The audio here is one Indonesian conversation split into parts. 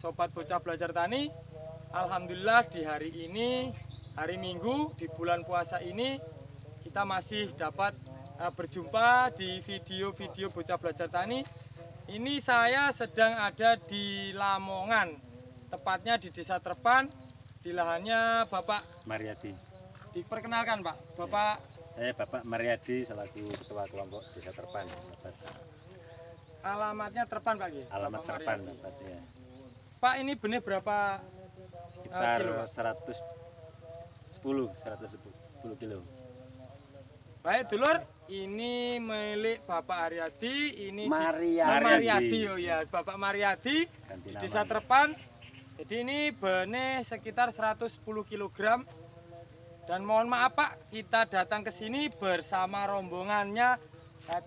Sobat Bocah Belajar Tani, alhamdulillah di hari ini, hari Minggu di bulan puasa ini, kita masih dapat berjumpa di video-video Bocah Belajar Tani. Ini saya sedang ada di Lamongan, tepatnya di Desa Trepan, di lahannya Bapak Mariadi. Diperkenalkan Pak, Bapak. Bapak Mariadi selaku Ketua Kelompok Desa Trepan. Alamatnya Trepan Pak. Alamat Bapak Trepan Mariadi. Bapak, ya. Pak, ini benih berapa? Sekitar kilo, Pak? 110 kilo. Baik dulur, ini milik Bapak Aryadi, ini Mariadi. Oh ya, Bapak Mariadi Ganti di nama Desa ya. Trepan. Jadi ini benih sekitar 110 kg. Dan mohon maaf Pak, kita datang ke sini bersama rombongannya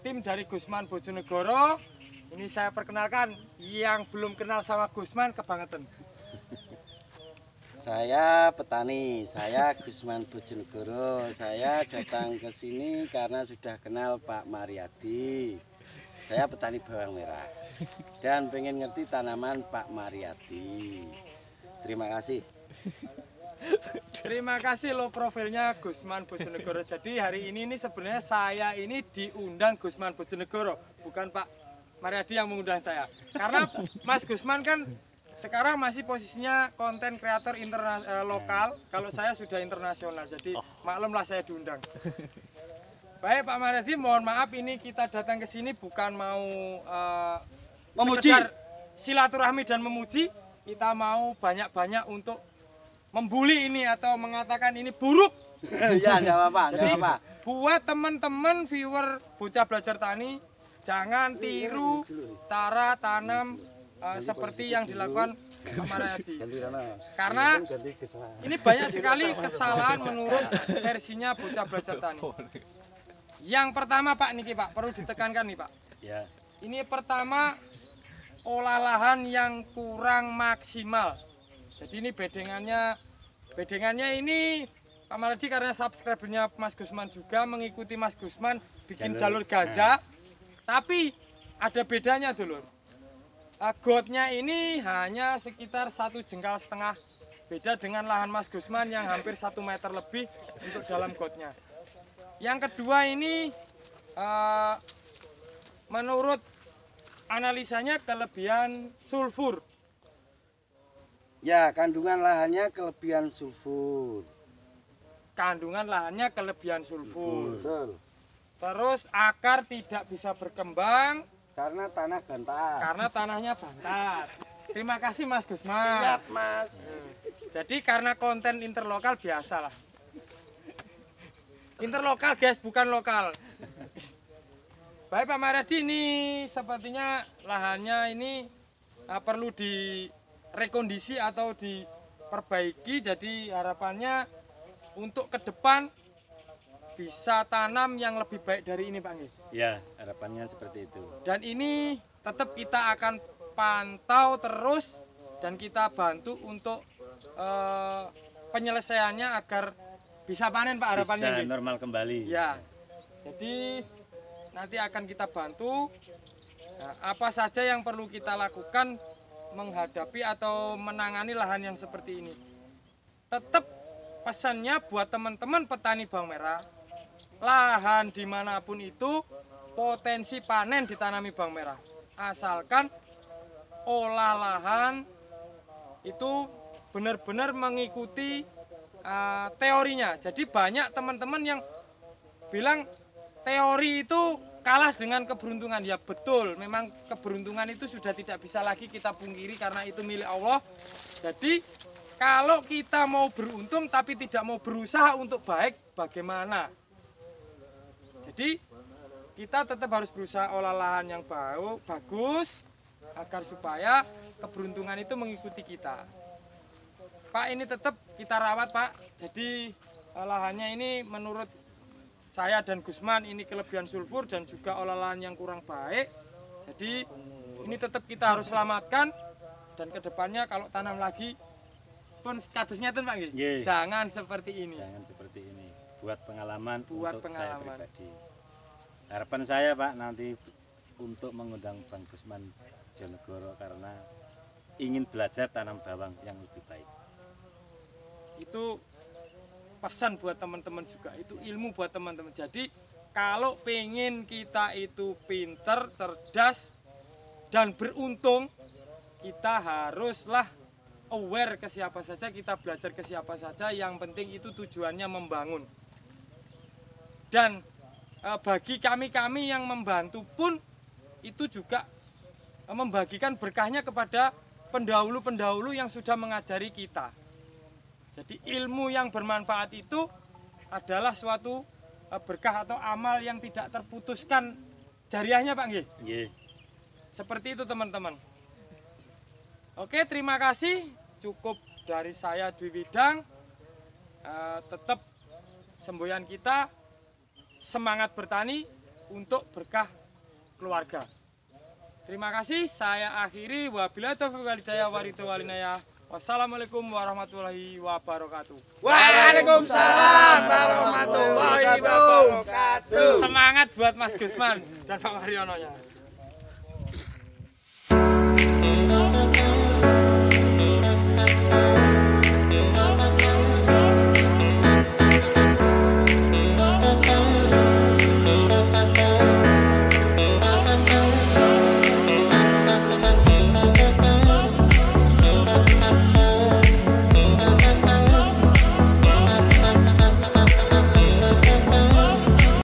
tim dari Gusman Bojonegoro. Ini saya perkenalkan, yang belum kenal sama Gusman kebangetan. Saya petani, saya Gusman Bojonegoro. Saya datang ke sini karena sudah kenal Pak Mariadi. Saya petani bawang merah dan pengen ngerti tanaman Pak Mariadi. Terima kasih. Terima kasih lo profilnya Gusman Bojonegoro. Jadi hari ini sebenarnya saya ini diundang Gusman Bojonegoro, bukan Pak Mariadi yang mengundang saya. Karena Mas Gusman kan sekarang masih posisinya konten kreator lokal, kalau saya sudah internasional, jadi maklumlah saya diundang. Baik Pak Mariadi, mohon maaf ini kita datang ke sini bukan mau Memuji. sekedar silaturahmi dan memuji, kita mau banyak-banyak untuk membuli ini atau mengatakan ini buruk. Ya, enggak apa-apa, Jadi enggak apa-apa. buat teman-teman viewer Bocah Belajar Tani, jangan tiru cara tanam seperti yang dilakukan Pak Mariadi. Karena ini banyak sekali kesalahan menurut versinya Bocah Belajar Tani. Yang pertama Pak Niki Pak, perlu ditekankan nih Pak. Ya. Ini pertama, olah lahan yang kurang maksimal. Jadi ini bedengannya ini Pak Mariadi karena subscribernya Mas Gusman juga mengikuti Mas Gusman bikin jalur gajah. Tapi ada bedanya dulur. Gotnya ini hanya sekitar 1,5 jengkal. Beda dengan lahan Mas Gusman yang hampir 1 meter lebih untuk dalam gotnya. Yang kedua ini menurut analisanya kelebihan sulfur. Ya, kandungan lahannya kelebihan sulfur. Kandungan lahannya kelebihan sulfur. Betul. Terus akar tidak bisa berkembang Karena tanah bantar. karena tanahnya bantat. Terima kasih Mas Gusman. Siap, Mas. Jadi karena konten interlokal biasalah. Interlokal guys, bukan lokal. Baik Pak Mariadi, ini sepertinya lahannya ini perlu direkondisi atau diperbaiki. Jadi harapannya untuk ke depan bisa tanam yang lebih baik dari ini Pak Nggih. Ya, harapannya seperti itu. Dan ini tetap kita akan pantau terus dan kita bantu untuk penyelesaiannya agar bisa panen Pak, harapannya Bisa nggih. normal kembali. Ya, jadi nanti akan kita bantu. Nah, apa saja yang perlu kita lakukan menghadapi atau menangani lahan yang seperti ini. Tetap pesannya buat teman-teman petani bawang merah, lahan dimanapun itu potensi panen ditanami bawang merah. Asalkan olah lahan itu benar-benar mengikuti teorinya. Jadi banyak teman-teman yang bilang teori itu kalah dengan keberuntungan. Ya betul, memang keberuntungan itu sudah tidak bisa lagi kita pungkiri karena itu milik Allah. Jadi kalau kita mau beruntung tapi tidak mau berusaha untuk baik, bagaimana? Jadi kita tetap harus berusaha olah lahan yang bagus agar supaya keberuntungan itu mengikuti kita. Pak, ini tetap kita rawat Pak. Jadi lahannya ini menurut saya dan Gusman ini kelebihan sulfur dan juga olah lahan yang kurang baik. Jadi ini tetap kita harus selamatkan dan kedepannya kalau tanam lagi pun statusnya itu Pak Nggih. Nggih. Jangan seperti ini. Jangan seperti ini. Buat pengalaman Buat untuk pengalaman. saya pribadi. Harapan saya Pak nanti untuk mengundang Bang Gusman Bojonegoro karena ingin belajar tanam bawang yang lebih baik. Itu pesan buat teman-teman juga, itu ilmu buat teman-teman. Jadi kalau pengen kita itu pinter, cerdas, dan beruntung, kita haruslah aware ke siapa saja, kita belajar ke siapa saja, yang penting itu tujuannya membangun. Dan bagi kami-kami yang membantu pun, itu juga membagikan berkahnya kepada pendahulu-pendahulu yang sudah mengajari kita. Jadi ilmu yang bermanfaat itu adalah suatu berkah atau amal yang tidak terputuskan jariahnya, Pak nggih. Nggih. Seperti itu teman-teman. Oke, terima kasih. Cukup dari saya Dwi Widang. Tetap semboyan kita semangat bertani untuk berkah keluarga. Terima kasih. Saya akhiri. Wabillahi taufiq wal hidayah walinaya. Wassalamualaikum warahmatullahi wabarakatuh. Waalaikumsalam warahmatullahi wabarakatuh. Semangat buat Mas Gusman dan Pak Mariono ya.